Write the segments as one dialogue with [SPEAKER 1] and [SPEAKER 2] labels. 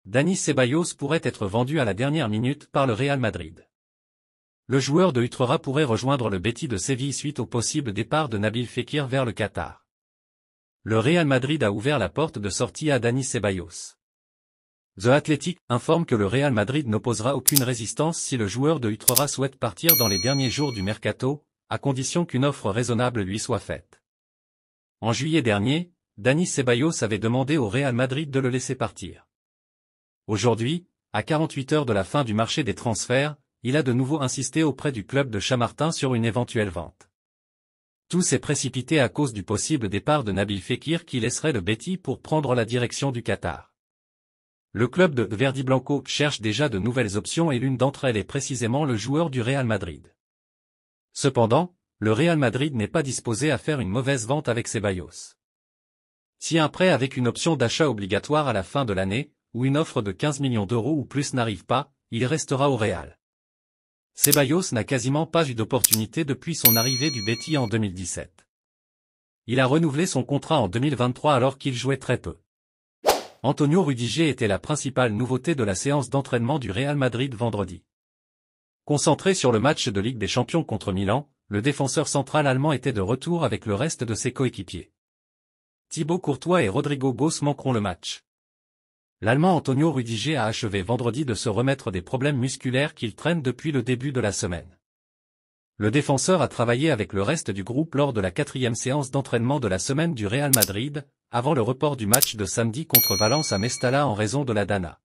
[SPEAKER 1] Dani Ceballos pourrait être vendu à la dernière minute par le Real Madrid. Le joueur de Utrera pourrait rejoindre le Betis de Séville suite au possible départ de Nabil Fekir vers le Qatar. Le Real Madrid a ouvert la porte de sortie à Dani Ceballos. The Athletic informe que le Real Madrid n'opposera aucune résistance si le joueur de Utrera souhaite partir dans les derniers jours du mercato, à condition qu'une offre raisonnable lui soit faite. En juillet dernier, Dani Ceballos avait demandé au Real Madrid de le laisser partir. Aujourd'hui, à 48 heures de la fin du marché des transferts, il a de nouveau insisté auprès du club de Chamartin sur une éventuelle vente. Tout s'est précipité à cause du possible départ de Nabil Fekir qui laisserait le Betis pour prendre la direction du Qatar. Le club de Verdi Blanco cherche déjà de nouvelles options et l'une d'entre elles est précisément le joueur du Real Madrid. Cependant, le Real Madrid n'est pas disposé à faire une mauvaise vente avec Ceballos. Si un prêt avec une option d'achat obligatoire à la fin de l'année, ou une offre de 15 millions d'euros ou plus n'arrive pas, il restera au Real. Ceballos n'a quasiment pas eu d'opportunité depuis son arrivée du Betis en 2017. Il a renouvelé son contrat en 2023 alors qu'il jouait très peu. Antonio Rudiger était la principale nouveauté de la séance d'entraînement du Real Madrid vendredi. Concentré sur le match de Ligue des Champions contre Milan, le défenseur central allemand était de retour avec le reste de ses coéquipiers. Thibaut Courtois et Rodrigo Gos manqueront le match. L'Allemand Antonio Rudiger a achevé vendredi de se remettre des problèmes musculaires qu'il traîne depuis le début de la semaine. Le défenseur a travaillé avec le reste du groupe lors de la 4e séance d'entraînement de la semaine du Real Madrid, avant le report du match de samedi contre Valence à Mestalla en raison de la Dana.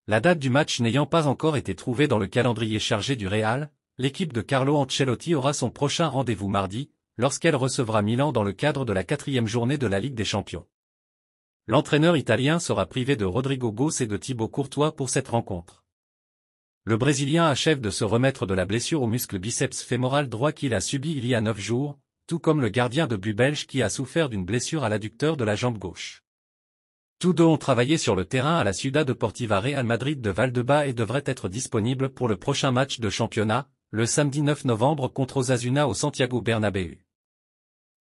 [SPEAKER 1] La date du match n'ayant pas encore été trouvée dans le calendrier chargé du Real, l'équipe de Carlo Ancelotti aura son prochain rendez-vous mardi, lorsqu'elle recevra Milan dans le cadre de la 4e journée de la Ligue des Champions. L'entraîneur italien sera privé de Rodrigo Gos et de Thibaut Courtois pour cette rencontre. Le Brésilien achève de se remettre de la blessure au muscle biceps fémoral droit qu'il a subi il y a 9 jours, tout comme le gardien de but belge qui a souffert d'une blessure à l'adducteur de la jambe gauche. Tous deux ont travaillé sur le terrain à la Ciudad Deportiva Real Madrid de Valdebebas et devraient être disponibles pour le prochain match de championnat, le samedi 9 novembre contre Osasuna au Santiago Bernabéu.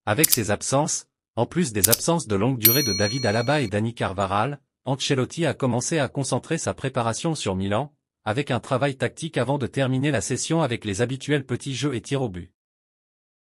[SPEAKER 1] Avec ces absences, en plus des absences de longue durée de David Alaba et Dani Carvajal, Ancelotti a commencé à concentrer sa préparation sur Milan, avec un travail tactique avant de terminer la session avec les habituels petits jeux et tirs au but.